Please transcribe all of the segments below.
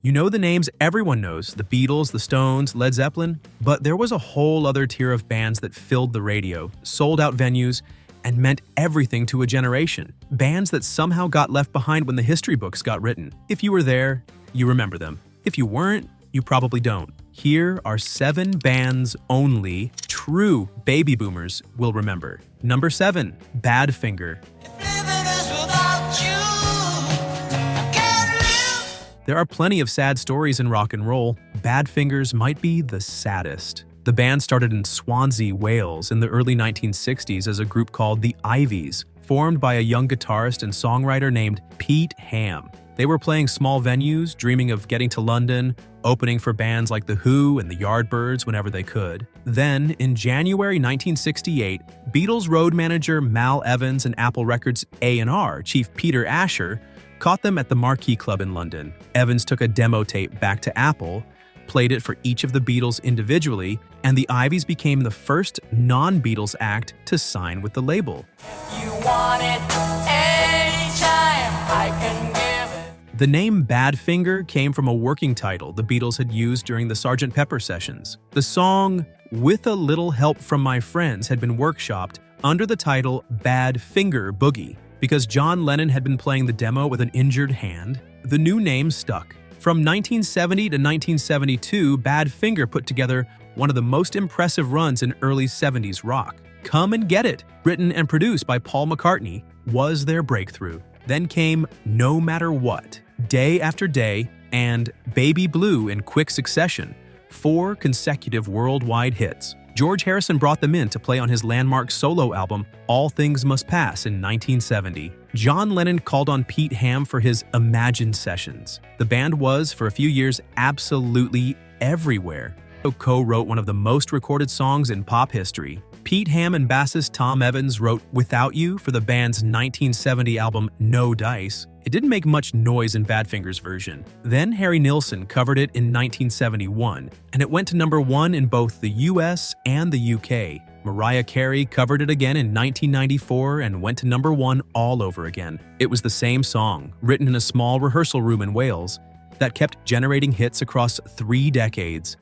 You know the names everyone knows, the Beatles, the Stones, Led Zeppelin, but there was a whole other tier of bands that filled the radio, sold out venues, and meant everything to a generation. Bands that somehow got left behind when the history books got written. If you were there, you remember them. If you weren't, you probably don't. Here are 7 bands only true baby boomers will remember. Number 7, Badfinger. There are plenty of sad stories in rock and roll. Badfingers might be the saddest. The band started in Swansea, Wales in the early 1960s as a group called the Ivies, formed by a young guitarist and songwriter named Pete Ham. They were playing small venues, dreaming of getting to London, opening for bands like The Who and the Yardbirds whenever they could. Then, in January 1968, Beatles road manager Mal Evans and Apple Records A&R chief Peter Asher caught them at the Marquee Club in London. Evans took a demo tape back to Apple, played it for each of the Beatles individually, and the Ivies became the first non-Beatles act to sign with the label. You want it anytime, I can give it. The name Badfinger came from a working title the Beatles had used during the Sgt. Pepper sessions. The song, With a Little Help from My Friends, had been workshopped under the title Badfinger Boogie. Because John Lennon had been playing the demo with an injured hand, the new name stuck. From 1970 to 1972, Badfinger put together one of the most impressive runs in early 70s rock. Come and Get It, written and produced by Paul McCartney, was their breakthrough. Then came No Matter What, Day After Day, and Baby Blue in quick succession, 4 consecutive worldwide hits. George Harrison brought them in to play on his landmark solo album, All Things Must Pass, in 1970. John Lennon called on Pete Ham for his Imagine sessions. The band was, for a few years, absolutely everywhere. Poco wrote one of the most recorded songs in pop history. Pete Ham and bassist Tom Evans wrote Without You for the band's 1970 album No Dice. It didn't make much noise in Badfinger's version. Then Harry Nilsson covered it in 1971, and it went to number 1 in both the US and the UK. Mariah Carey covered it again in 1994 and went to number 1 all over again. It was the same song, written in a small rehearsal room in Wales, that kept generating hits across 3 decades.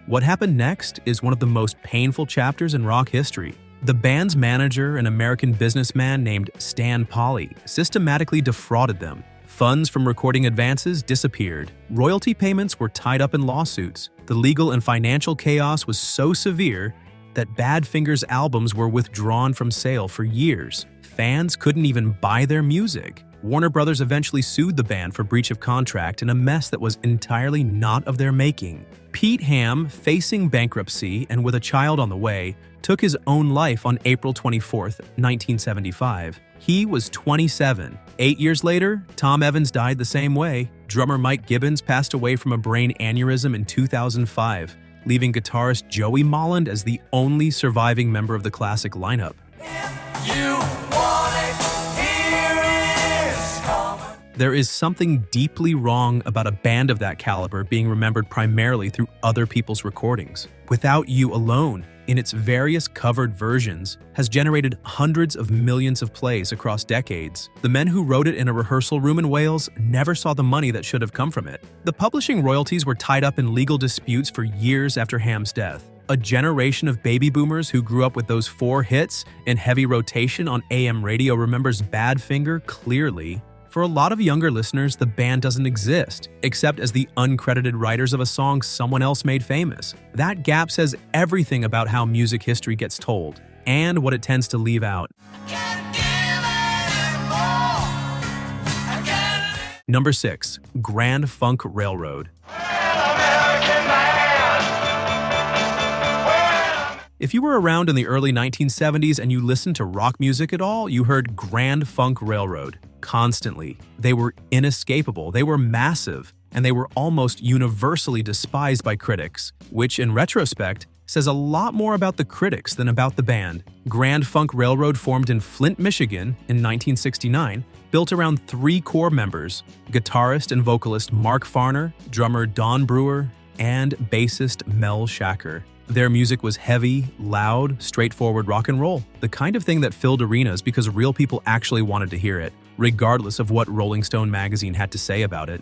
What happened next is one of the most painful chapters in rock history. The band's manager, an American businessman named Stan Polly, systematically defrauded them. Funds from recording advances disappeared. Royalty payments were tied up in lawsuits. The legal and financial chaos was so severe that Badfinger's albums were withdrawn from sale for years. Fans couldn't even buy their music. Warner Brothers eventually sued the band for breach of contract in a mess that was entirely not of their making. Pete Ham, facing bankruptcy and with a child on the way, took his own life on April 24, 1975. He was 27. 8 years later, Tom Evans died the same way. Drummer Mike Gibbons passed away from a brain aneurysm in 2005, leaving guitarist Joey Molland as the only surviving member of the classic lineup. There is something deeply wrong about a band of that caliber being remembered primarily through other people's recordings. Without You alone, in its various covered versions, has generated hundreds of millions of plays across decades. The men who wrote it in a rehearsal room in Wales never saw the money that should have come from it. The publishing royalties were tied up in legal disputes for years after Ham's death. A generation of baby boomers who grew up with those 4 hits in heavy rotation on AM radio remembers Badfinger clearly. For a lot of younger listeners, the band doesn't exist, except as the uncredited writers of a song someone else made famous. That gap says everything about how music history gets told, and what it tends to leave out. Number 6, Grand Funk Railroad. If you were around in the early 1970s and you listened to rock music at all, you heard Grand Funk Railroad constantly. They were inescapable, they were massive, and they were almost universally despised by critics, which in retrospect says a lot more about the critics than about the band. Grand Funk Railroad formed in Flint, Michigan in 1969, built around 3 core members: guitarist and vocalist Mark Farner, drummer Don Brewer, and bassist Mel Shacker. Their music was heavy, loud, straightforward rock and roll, the kind of thing that filled arenas because real people actually wanted to hear it. regardless of what Rolling Stone magazine had to say about it.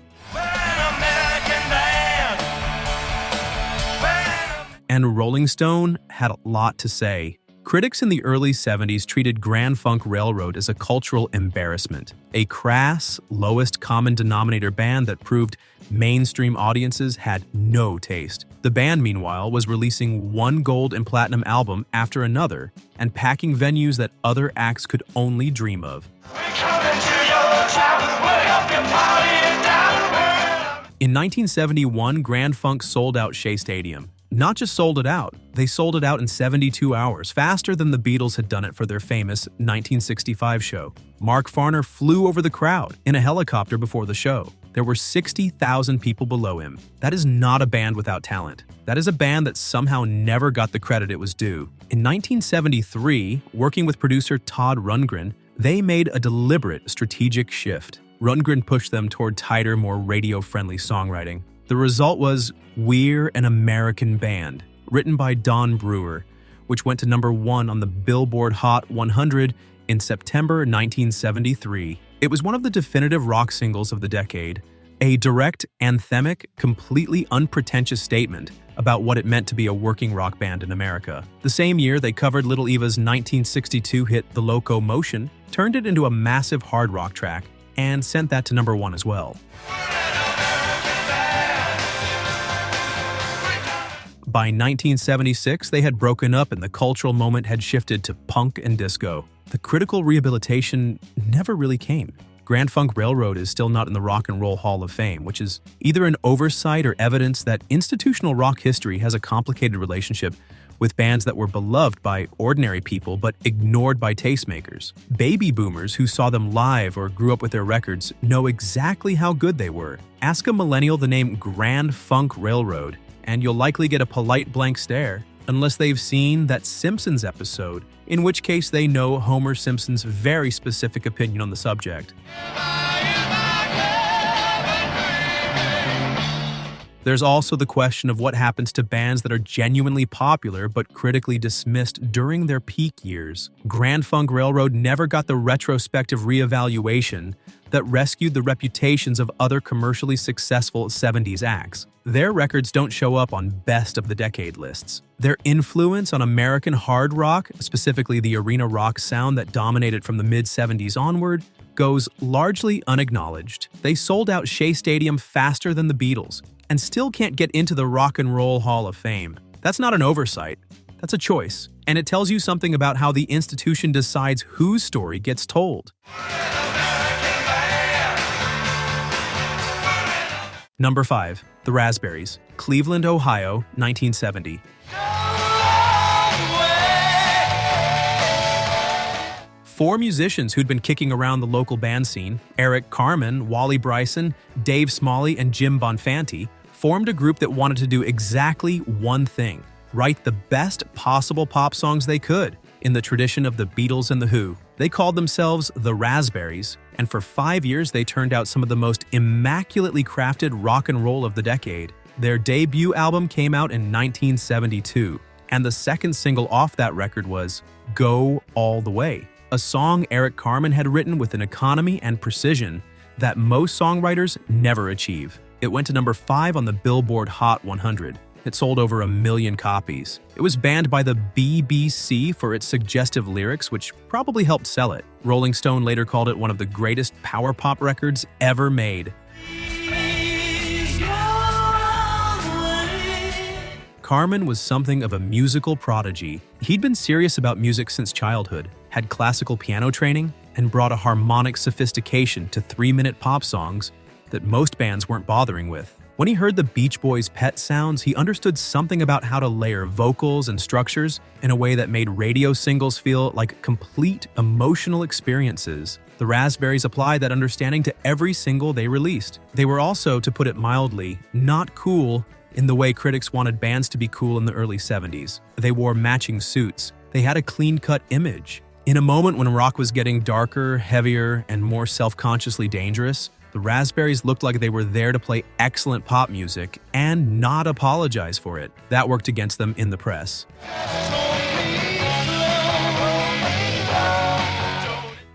And Rolling Stone had a lot to say. Critics in the early 70s treated Grand Funk Railroad as a cultural embarrassment, a crass, lowest common denominator band that proved mainstream audiences had no taste. The band, meanwhile, was releasing one gold and platinum album after another and packing venues that other acts could only dream of. In 1971, Grand Funk sold out Shea Stadium. Not just sold it out, they sold it out in 72 hours, faster than the Beatles had done it for their famous 1965 show. Mark Farner flew over the crowd in a helicopter before the show. There were 60,000 people below him. That is not a band without talent. That is a band that somehow never got the credit it was due. In 1973, working with producer Todd Rundgren, they made a deliberate strategic shift. Rundgren pushed them toward tighter, more radio-friendly songwriting. The result was We're an American Band, written by Don Brewer, which went to #1 on the Billboard Hot 100 in September 1973. It was one of the definitive rock singles of the decade, a direct, anthemic, completely unpretentious statement about what it meant to be a working rock band in America. The same year, they covered Little Eva's 1962 hit The Loco Motion, turned it into a massive hard rock track, and sent that to #1 as well. By 1976, they had broken up and the cultural moment had shifted to punk and disco. The critical rehabilitation never really came. Grand Funk Railroad is still not in the Rock and Roll Hall of Fame, which is either an oversight or evidence that institutional rock history has a complicated relationship with bands that were beloved by ordinary people but ignored by tastemakers. Baby boomers who saw them live or grew up with their records know exactly how good they were. Ask a millennial the name Grand Funk Railroad, and you'll likely get a polite blank stare, unless they've seen that Simpsons episode, in which case they know Homer Simpson's very specific opinion on the subject. There's also the question of what happens to bands that are genuinely popular but critically dismissed during their peak years. Grand Funk Railroad never got the retrospective reevaluation that rescued the reputations of other commercially successful 70s acts. Their records don't show up on best of the decade lists. Their influence on American hard rock, specifically the arena rock sound that dominated from the mid-70s onward, goes largely unacknowledged. They sold out Shea Stadium faster than the Beatles, and still can't get into the Rock and Roll Hall of Fame. That's not an oversight, that's a choice. And it tells you something about how the institution decides whose story gets told. Number 5. The Raspberries, Cleveland, Ohio, 1970. Four musicians who'd been kicking around the local band scene, Eric Carmen, Wally Bryson, Dave Smalley, and Jim Bonfanti, formed a group that wanted to do exactly one thing: write the best possible pop songs they could, in the tradition of the Beatles and The Who. They called themselves the Raspberries, and for 5 years they turned out some of the most immaculately crafted rock and roll of the decade. Their debut album came out in 1972, and the second single off that record was Go All the Way, a song Eric Carmen had written with an economy and precision that most songwriters never achieve. It went to number 5 on the Billboard Hot 100. It sold over 1 million copies. It was banned by the BBC for its suggestive lyrics, which probably helped sell it. Rolling Stone later called it one of the greatest power pop records ever made. Carmen was something of a musical prodigy. He'd been serious about music since childhood, had classical piano training, and brought a harmonic sophistication to 3-minute pop songs that most bands weren't bothering with. When he heard the Beach Boys' Pet sounds, he understood something about how to layer vocals and structures in a way that made radio singles feel like complete emotional experiences. The Raspberries applied that understanding to every single they released. They were also, to put it mildly, not cool in the way critics wanted bands to be cool in the early 70s. They wore matching suits. They had a clean-cut image. In a moment when rock was getting darker, heavier, and more self-consciously dangerous, the Raspberries looked like they were there to play excellent pop music and not apologize for it. That worked against them in the press.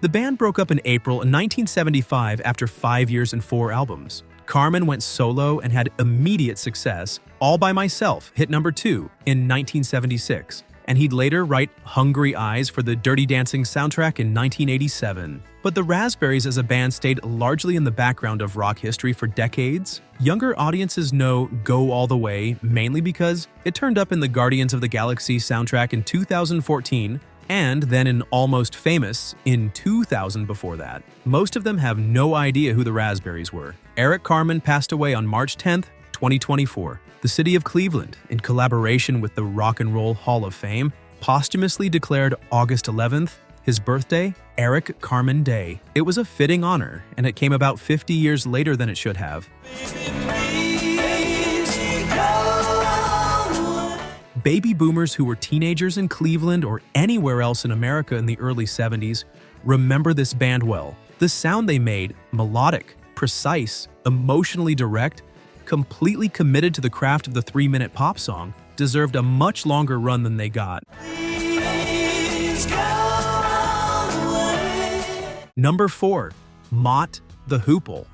The band broke up in April 1975 after 5 years and 4 albums. Carmen went solo and had immediate success. All by Myself hit number 2 in 1976, and he'd later write Hungry Eyes for the Dirty Dancing soundtrack in 1987. But the Raspberries as a band stayed largely in the background of rock history for decades. Younger audiences know Go All the Way mainly because it turned up in the Guardians of the Galaxy soundtrack in 2014, and then in Almost Famous in 2000 before that. Most of them have no idea who the Raspberries were. Eric Carmen passed away on March 10, 2024. The city of Cleveland, in collaboration with the Rock and Roll Hall of Fame, posthumously declared August 11th his birthday, Eric Carmen Day. It was a fitting honor, and it came about 50 years later than it should have. Baby boomers who were teenagers in Cleveland or anywhere else in America in the early 70s remember this band well. The sound they made, melodic, precise, emotionally direct, completely committed to the craft of the 3-minute pop song, deserved a much longer run than they got. Number 4. Mott the Hoople.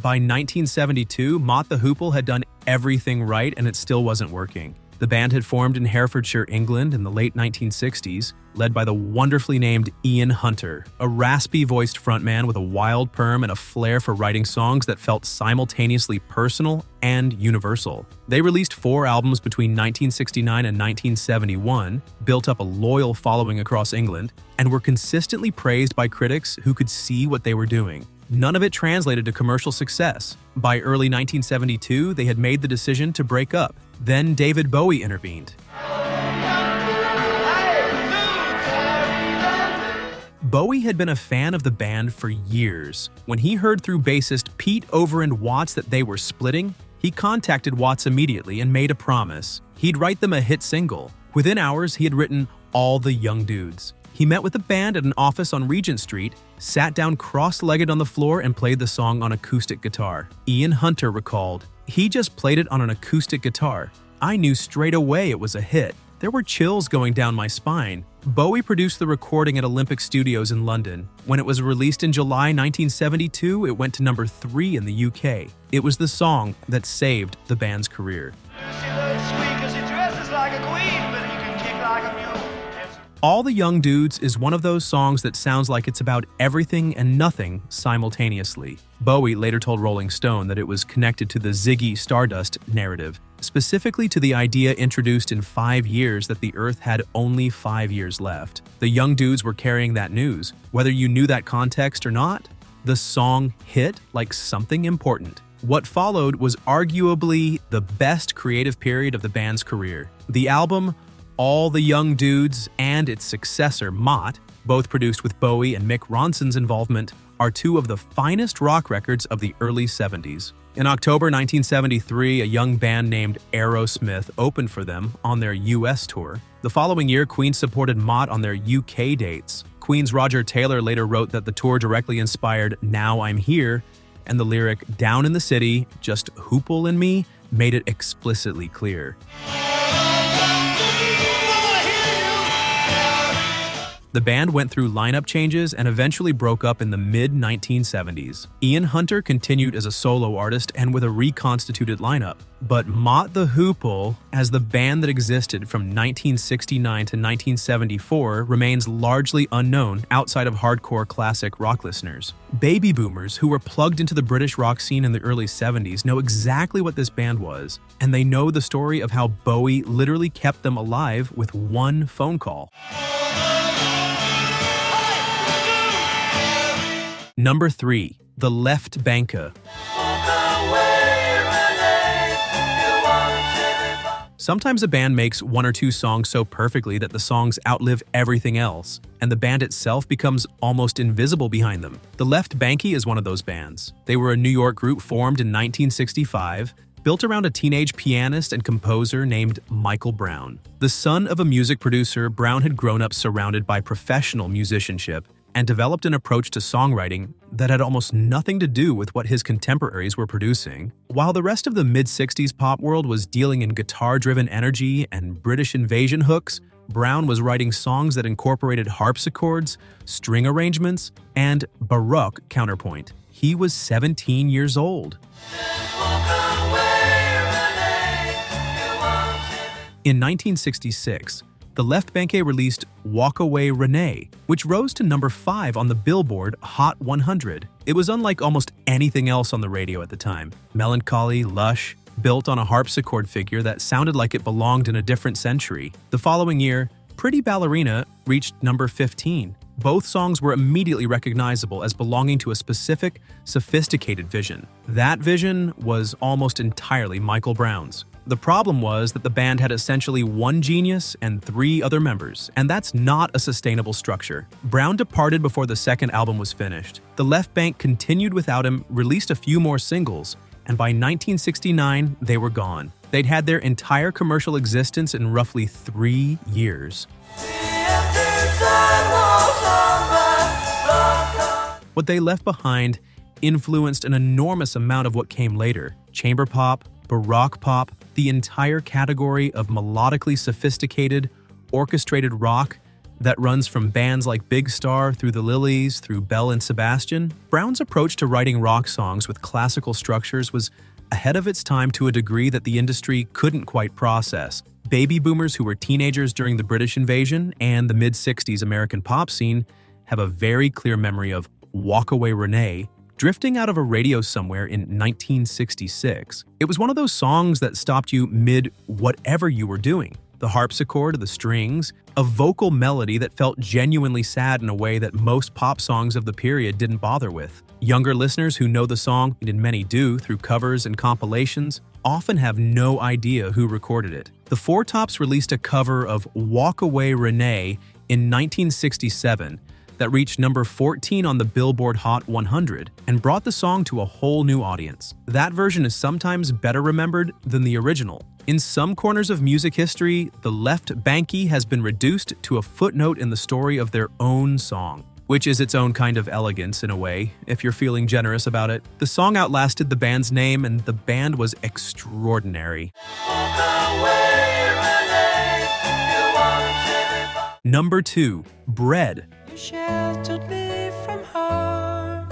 By 1972, Mott the Hoople had done everything right and it still wasn't working. The band had formed in Herefordshire, England in the late 1960s, led by the wonderfully named Ian Hunter, a raspy-voiced frontman with a wild perm and a flair for writing songs that felt simultaneously personal and universal. They released 4 albums between 1969 and 1971, built up a loyal following across England, and were consistently praised by critics who could see what they were doing. None of it translated to commercial success. By early 1972, they had made the decision to break up. Then David Bowie intervened. Bowie had been a fan of the band for years. When he heard through bassist Pete Overend Watts that they were splitting, he contacted Watts immediately and made a promise. He'd write them a hit single. Within hours, he had written All the Young Dudes. He met with the band at an office on Regent Street, sat down cross-legged on the floor and played the song on acoustic guitar. Ian Hunter recalled, "He just played it on an acoustic guitar. I knew straight away it was a hit. There were chills going down my spine." Bowie produced the recording at Olympic Studios in London. When it was released in July 1972, it went to number 3 in the UK. It was the song that saved the band's career. All the Young Dudes is one of those songs that sounds like it's about everything and nothing simultaneously. Bowie later told Rolling Stone that it was connected to the Ziggy Stardust narrative, specifically to the idea introduced in 5 years that the Earth had only 5 years left. The Young Dudes were carrying that news. Whether you knew that context or not, the song hit like something important. What followed was arguably the best creative period of the band's career. The album, All the Young Dudes, and its successor, Mott, both produced with Bowie and Mick Ronson's involvement, are 2 of the finest rock records of the early 70s. In October 1973, a young band named Aerosmith opened for them on their US tour. The following year, Queen supported Mott on their UK dates. Queen's Roger Taylor later wrote that the tour directly inspired Now I'm Here, and the lyric Down in the City, Just Hoople and Me made it explicitly clear. The band went through lineup changes and eventually broke up in the mid-1970s. Ian Hunter continued as a solo artist and with a reconstituted lineup. But Mott the Hoople, as the band that existed from 1969 to 1974, remains largely unknown outside of hardcore classic rock listeners. Baby boomers who were plugged into the British rock scene in the early 70s know exactly what this band was, and they know the story of how Bowie literally kept them alive with one phone call. Number 3. The Left Banke. Sometimes a band makes 1 or 2 songs so perfectly that the songs outlive everything else, and the band itself becomes almost invisible behind them. The Left Banke is one of those bands. They were a New York group formed in 1965, built around a teenage pianist and composer named Michael Brown. The son of a music producer, Brown had grown up surrounded by professional musicianship and developed an approach to songwriting that had almost nothing to do with what his contemporaries were producing. While the rest of the mid-60s pop world was dealing in guitar-driven energy and British invasion hooks, Brown was writing songs that incorporated harpsichords, string arrangements, and Baroque counterpoint. He was 17 years old. In 1966, the Left Banke released Walk Away Renee, which rose to number 5 on the Billboard Hot 100. It was unlike almost anything else on the radio at the time. Melancholy, lush, built on a harpsichord figure that sounded like it belonged in a different century. The following year, Pretty Ballerina reached number 15. Both songs were immediately recognizable as belonging to a specific, sophisticated vision. That vision was almost entirely Michael Brown's. The problem was that the band had essentially one genius and 3 other members, and that's not a sustainable structure. Brown departed before the second album was finished. The Left Banke continued without him, released a few more singles, and by 1969, they were gone. They'd had their entire commercial existence in roughly 3 years. What they left behind influenced an enormous amount of what came later: chamber pop, Baroque pop, the entire category of melodically sophisticated, orchestrated rock that runs from bands like Big Star through the Lilies through Belle and Sebastian. Brown's approach to writing rock songs with classical structures was ahead of its time to a degree that the industry couldn't quite process. Baby boomers who were teenagers during the British invasion and the mid-60s American pop scene have a very clear memory of Walk Away Renee drifting out of a radio somewhere in 1966. It was one of those songs that stopped you mid-whatever you were doing. The harpsichord, the strings, a vocal melody that felt genuinely sad in a way that most pop songs of the period didn't bother with. Younger listeners who know the song, and many do through covers and compilations, often have no idea who recorded it. The Four Tops released a cover of Walk Away Renee in 1967 that reached number 14 on the Billboard Hot 100 and brought the song to a whole new audience. That version is sometimes better remembered than the original. In some corners of music history, the Left Banke has been reduced to a footnote in the story of their own song, which is its own kind of elegance in a way, if you're feeling generous about it. The song outlasted the band's name, and the band was extraordinary. Number 2, Bread. Sheltered me from harm.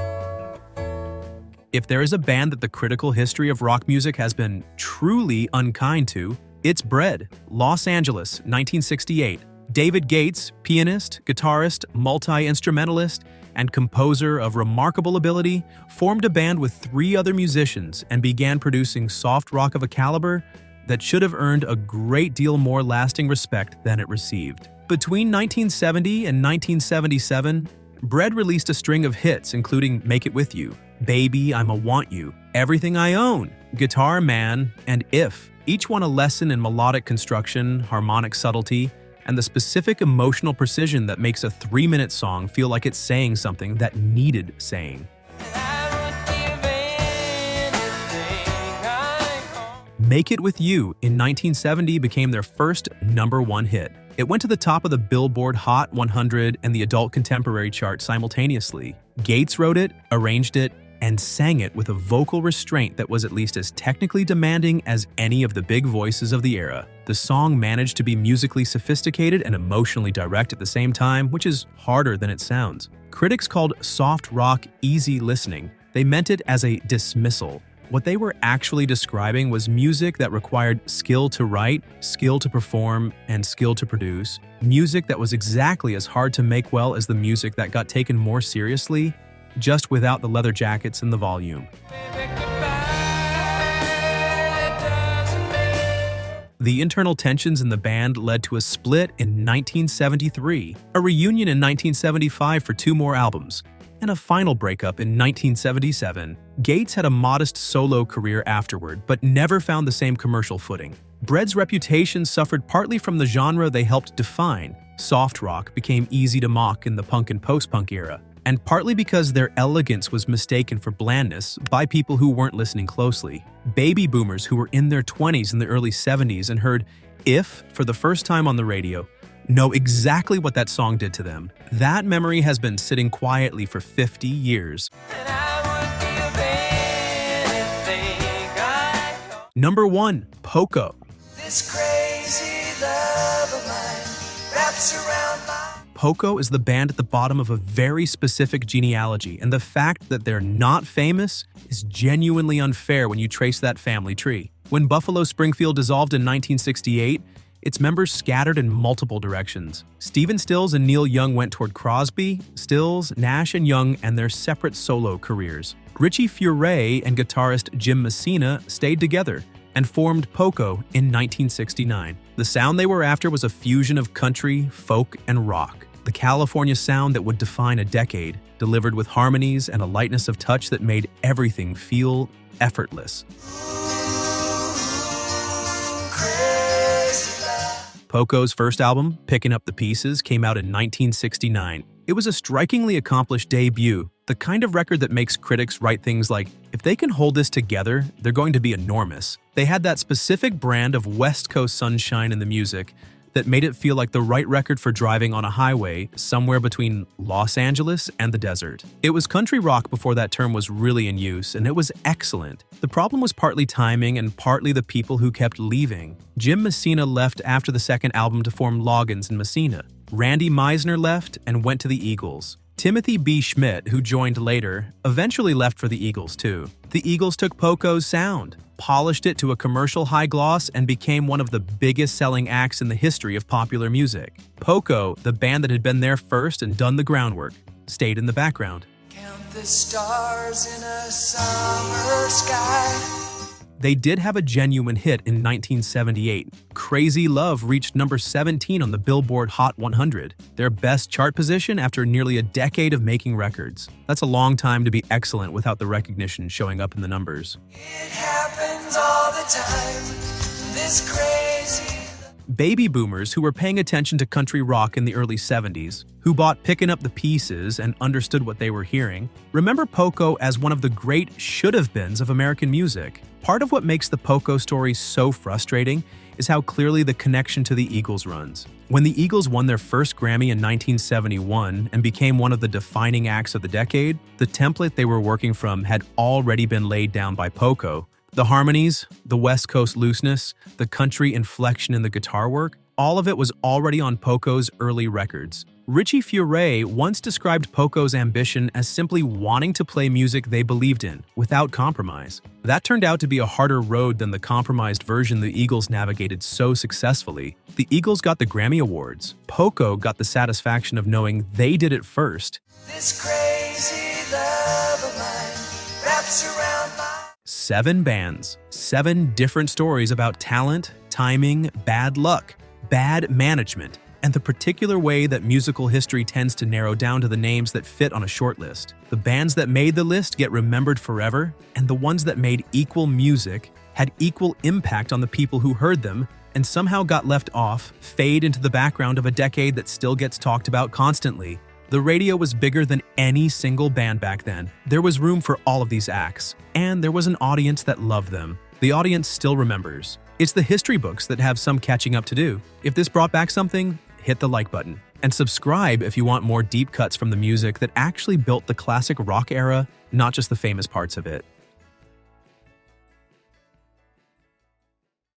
If there is a band that the critical history of rock music has been truly unkind to, it's Bread. Los Angeles, 1968. David Gates, pianist, guitarist, multi-instrumentalist, and composer of remarkable ability, formed a band with 3 other musicians and began producing soft rock of a caliber that should have earned a great deal more lasting respect than it received. Between 1970 and 1977, Bread released a string of hits including Make It With You, Baby, I'm a Want You, Everything I Own, Guitar Man, and If. Each one a lesson in melodic construction, harmonic subtlety, and the specific emotional precision that makes a 3-minute song feel like it's saying something that needed saying. Make It With You in 1970 became their first number 1 hit. It went to the top of the Billboard Hot 100 and the Adult Contemporary chart simultaneously. Gates wrote it, arranged it, and sang it with a vocal restraint that was at least as technically demanding as any of the big voices of the era. The song managed to be musically sophisticated and emotionally direct at the same time, which is harder than it sounds. Critics called soft rock easy listening. They meant it as a dismissal. What they were actually describing was music that required skill to write, skill to perform, and skill to produce. Music that was exactly as hard to make well as the music that got taken more seriously, just without the leather jackets and the volume. The internal tensions in the band led to a split in 1973, a reunion in 1975 for 2 more albums, and a final breakup in 1977. Gates had a modest solo career afterward, but never found the same commercial footing. Bread's reputation suffered partly from the genre they helped define. Soft rock became easy to mock in the punk and post-punk era, and partly because their elegance was mistaken for blandness by people who weren't listening closely. Baby boomers who were in their 20s in the early 70s and heard If for the first time on the radio know exactly what that song did to them. That memory has been sitting quietly for 50 years. And I would give anything I know. Number 1. Poco. This crazy love of mine wraps around my... Poco is the band at the bottom of a very specific genealogy, and the fact that they're not famous is genuinely unfair when you trace that family tree. When Buffalo Springfield dissolved in 1968, its members scattered in multiple directions. Stephen Stills and Neil Young went toward Crosby, Stills, Nash, and Young and their separate solo careers. Richie Furay and guitarist Jim Messina stayed together and formed Poco in 1969. The sound they were after was a fusion of country, folk, and rock. The California sound that would define a decade, delivered with harmonies and a lightness of touch that made everything feel effortless. Poco's first album, Picking Up the Pieces, came out in 1969. It was a strikingly accomplished debut, the kind of record that makes critics write things like, if they can hold this together, they're going to be enormous. They had that specific brand of West Coast sunshine in the music that made it feel like the right record for driving on a highway somewhere between Los Angeles and the desert. It was country rock before that term was really in use, and it was excellent. The problem was partly timing and partly the people who kept leaving. Jim Messina left after the second album to form Loggins and Messina. Randy Meisner left and went to the Eagles. Timothy B. Schmidt, who joined later, eventually left for the Eagles too. The Eagles took Poco's sound, polished it to a commercial high gloss, and became one of the biggest selling acts in the history of popular music. Poco, the band that had been there first and done the groundwork, stayed in the background. Count the stars in a summer sky. They did have a genuine hit in 1978. Crazy Love reached number 17 on the Billboard Hot 100, their best chart position after nearly a decade of making records. That's a long time to be excellent without the recognition showing up in the numbers. It happens all the time, this crazy... Baby boomers who were paying attention to country rock in the early 70s, who bought Picking Up the Pieces and understood what they were hearing, remember Poco as one of the great should-have-beens of American music. Part of what makes the Poco story so frustrating is how clearly the connection to the Eagles runs. When the Eagles won their first Grammy in 1971 and became one of the defining acts of the decade, the template they were working from had already been laid down by Poco. The harmonies, the West Coast looseness, the country inflection in the guitar work, all of it was already on Poco's early records. Richie Furay once described Poco's ambition as simply wanting to play music they believed in, without compromise. That turned out to be a harder road than the compromised version the Eagles navigated so successfully. The Eagles got the Grammy Awards. Poco got the satisfaction of knowing they did it first. This crazy love of mine wraps around my... 7 bands, 7 different stories about talent, timing, bad luck, bad management, and the particular way that musical history tends to narrow down to the names that fit on a short list. The bands that made the list get remembered forever, and the ones that made equal music, had equal impact on the people who heard them, and somehow got left off, fade into the background of a decade that still gets talked about constantly. The radio was bigger than any single band back then. There was room for all of these acts, and there was an audience that loved them. The audience still remembers. It's the history books that have some catching up to do. If this brought back something, hit the like button. And subscribe if you want more deep cuts from the music that actually built the classic rock era, not just the famous parts of it.